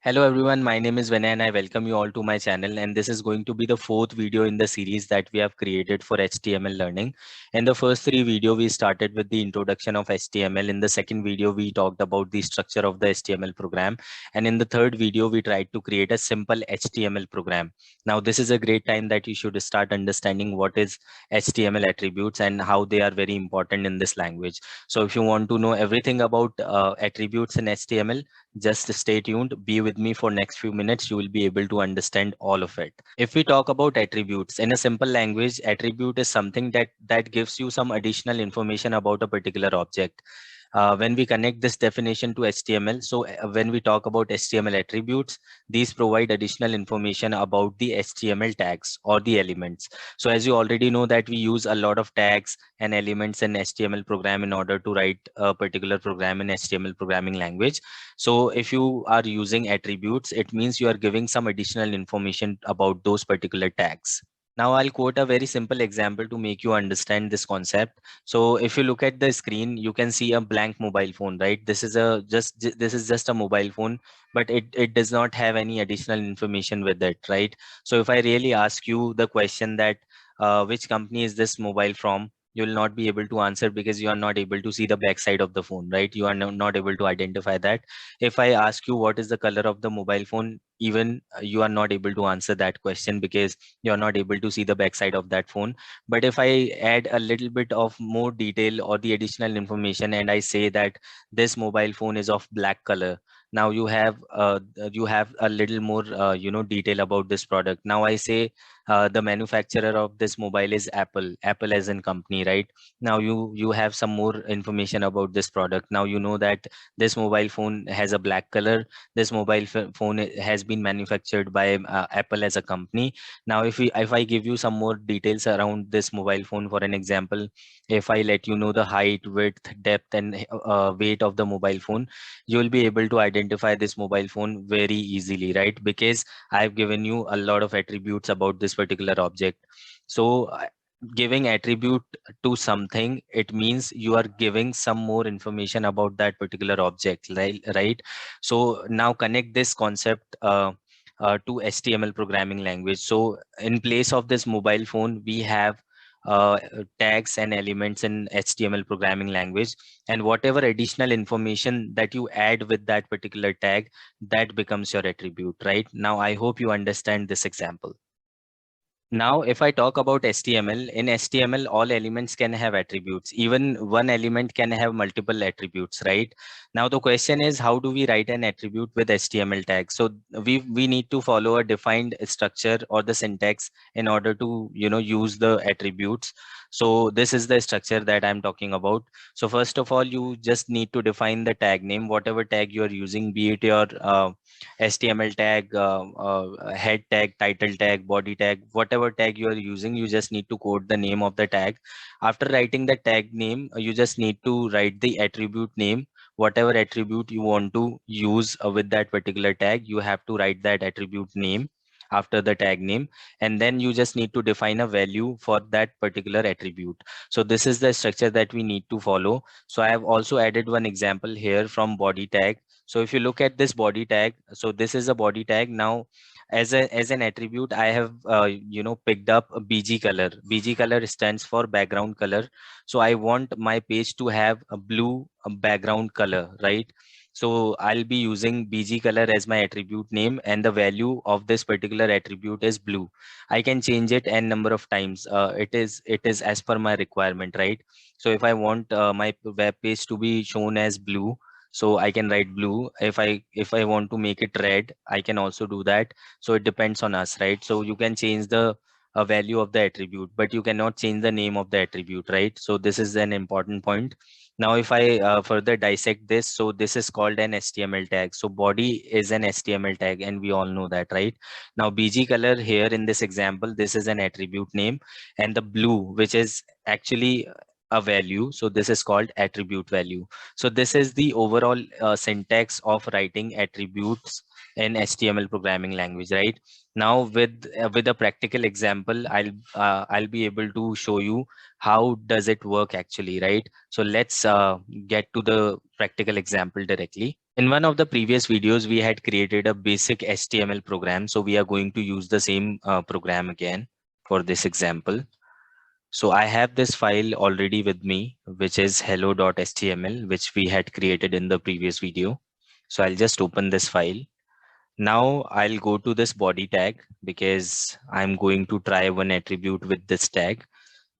Hello everyone, my name is Vinay and I welcome you all to my channel, and this is going to be the fourth video in the series that we have created for HTML learning. In the first three video we started with the introduction of HTML. In the second video we talked about the structure of the HTML program, and in the third video we tried to create a simple HTML program. Now this is a great time that you should start understanding what is HTML attributes and how they are very important in this language. So if you want to know everything about attributes in HTML, just stay tuned, be with me for next few minutes. You will be able to understand all of it. If we talk about attributes in a simple language, attribute is something that gives you some additional information about a particular object. When we connect this definition to HTML, so when we talk about HTML attributes, these provide additional information about the HTML tags or the elements. So as you already know that we use a lot of tags and elements in HTML program in order to write a particular program in HTML programming language. So if you are using attributes, it means you are giving some additional information about those particular tags. Now I'll quote a very simple example to make you understand this concept. So if you look at the screen, you can see a blank mobile phone, right? This is just a mobile phone, but it does not have any additional information with it, right? So if I really ask you the question that which company is this mobile from, you will not be able to answer because you are not able to see the backside of the phone, right? You are not able to identify that. If I ask you what is the color of the mobile phone, even you are not able to answer that question because you are not able to see the backside of that phone. But if I add a little bit of more detail or the additional information and I say that this mobile phone is of black color, now you have a little more detail about this product. Now I say the manufacturer of this mobile is Apple as in company, right? Now you have some more information about this product. Now you know that this mobile phone has a black color. This phone has been manufactured by Apple as a company. Now if I give you some more details around this mobile phone, for an example, if I let you know the height, width, depth, and weight of the mobile phone, you will be able to identify this mobile phone very easily, right? Because I've given you a lot of attributes about this particular object. So giving attribute to something, it means you are giving some more information about that particular object, right? So now connect this concept to HTML programming language. So in place of this mobile phone, we have tags and elements in HTML programming language, and whatever additional information that you add with that particular tag, that becomes your attribute, right? Now I hope you understand this example. Now, if I talk about HTML, in HTML, all elements can have attributes. Even one element can have multiple attributes, right? Now, the question is, how do we write an attribute with HTML tags? So we need to follow a defined structure or the syntax in order to, use the attributes. So this is the structure that I'm talking about. So first of all, you just need to define the tag name, whatever tag you are using, be it your HTML tag, head tag, title tag, body tag, whatever tag you are using, you just need to code the name of the tag. After writing the tag name, you just need to write the attribute name. Whatever attribute you want to use with that particular tag, you have to write that attribute name after the tag name, and then you just need to define a value for that particular attribute. So this is the structure that we need to follow. So I have also added one example here from body tag. So if you look at this body tag, so this is a body tag. Now as an attribute, I have picked up a BG color. BG color stands for background color. So I want my page to have a blue background color, right? So I'll be using BG color as my attribute name, and the value of this particular attribute is blue. I can change it n number of times. It is as per my requirement, right? So if I want my web page to be shown as blue, so I can write blue. If I want to make it red, I can also do that. So it depends on us, right? So you can change the value of the attribute, but you cannot change the name of the attribute, right? So this is an important point. Now if I further dissect this, so this is called an HTML tag. So body is an HTML tag, and we all know that, right? Now BG color here in this example, this is an attribute name, and the blue, which is actually a value, so this is called attribute value. So this is the overall syntax of writing attributes in HTML programming language, right? Now with a practical example, I'll be able to show you how does it work actually, right? So let's get to the practical example directly. In one of the previous videos, we had created a basic HTML program. So we are going to use the same program again for this example. So I have this file already with me, which is hello.html, which we had created in the previous video. So I'll just open this file. Now I'll go to this body tag because I'm going to try one attribute with this tag.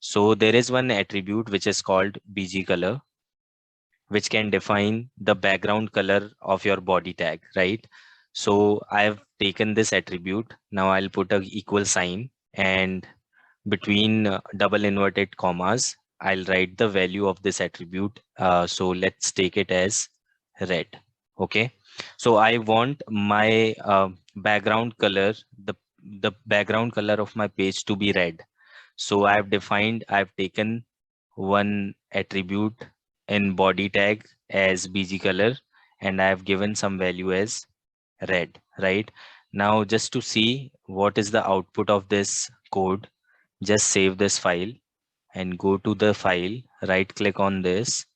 So there is one attribute which is called BG color, which can define the background color of your body tag, right? So I've taken this attribute. Now I'll put a equal sign, and between double inverted commas, I'll write the value of this attribute. So let's take it as red. Okay. So I want my background color, the background color of my page to be red. So I've taken one attribute in body tag as BG color, and I've given some value as red, right? Now, just to see what is the output of this code, just save this file and go to the file, right click on this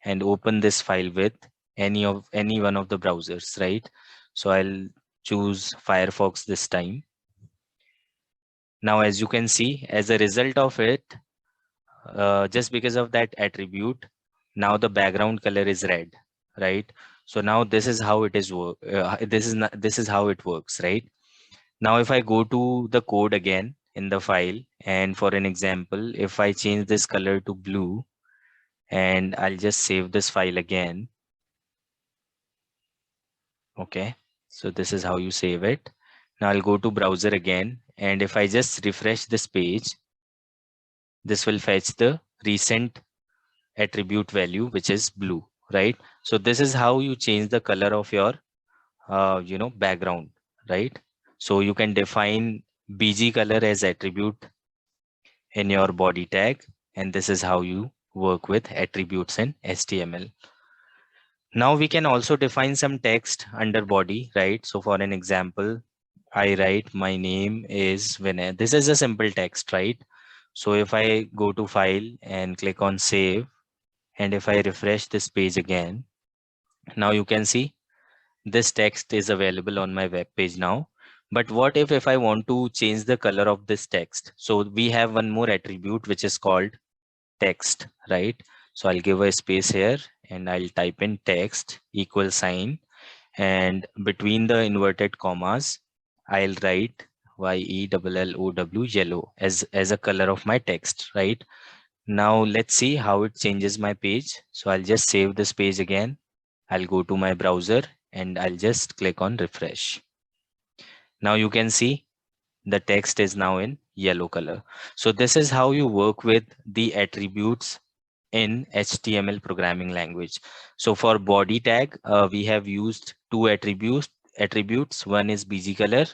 and open this file with any one of the browsers, right? So I'll choose Firefox this time. Now, as you can see, as a result of it, just because of that attribute, now the background color is red, right? So now this is how it is this is how it works, right? Now if I go to the code again in the file, and for an example, if I change this color to blue, and I'll just save this file again. Okay, so this is how you save it. Now I'll go to browser again, and if I just refresh this page, this will fetch the recent attribute value, which is blue, right? So this is how you change the color of your background, right? So you can define BG color as attribute in your body tag, and this is how you work with attributes in HTML. Now we can also define some text under body, right? So for an example, I write my name is Vinay. This is a simple text, right? So if I go to file and click on save, and if I refresh this page again, now you can see this text is available on my web page now. But what if I want to change the color of this text? So we have one more attribute which is called text, right? So I'll give a space here and I'll type in text equal sign, and between the inverted commas, I'll write YELLOW, yellow, as a color of my text, right? Now let's see how it changes my page. So I'll just save this page again. I'll go to my browser and I'll just click on refresh. Now you can see the text is now in yellow color. So this is how you work with the attributes in HTML programming language. So for body tag, we have used two attributes. One is BG color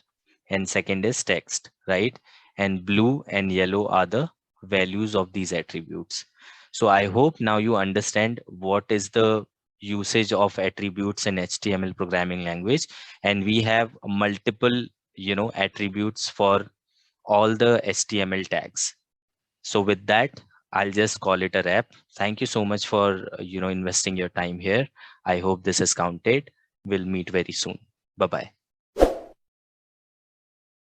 and second is text, right? And blue and yellow are the values of these attributes. So I hope now you understand what is the usage of attributes in HTML programming language. And we have multiple, attributes for all the HTML tags. So with that, I'll just call it a wrap. Thank you so much for, investing your time here. I hope this is counted. We'll meet very soon. Bye-bye.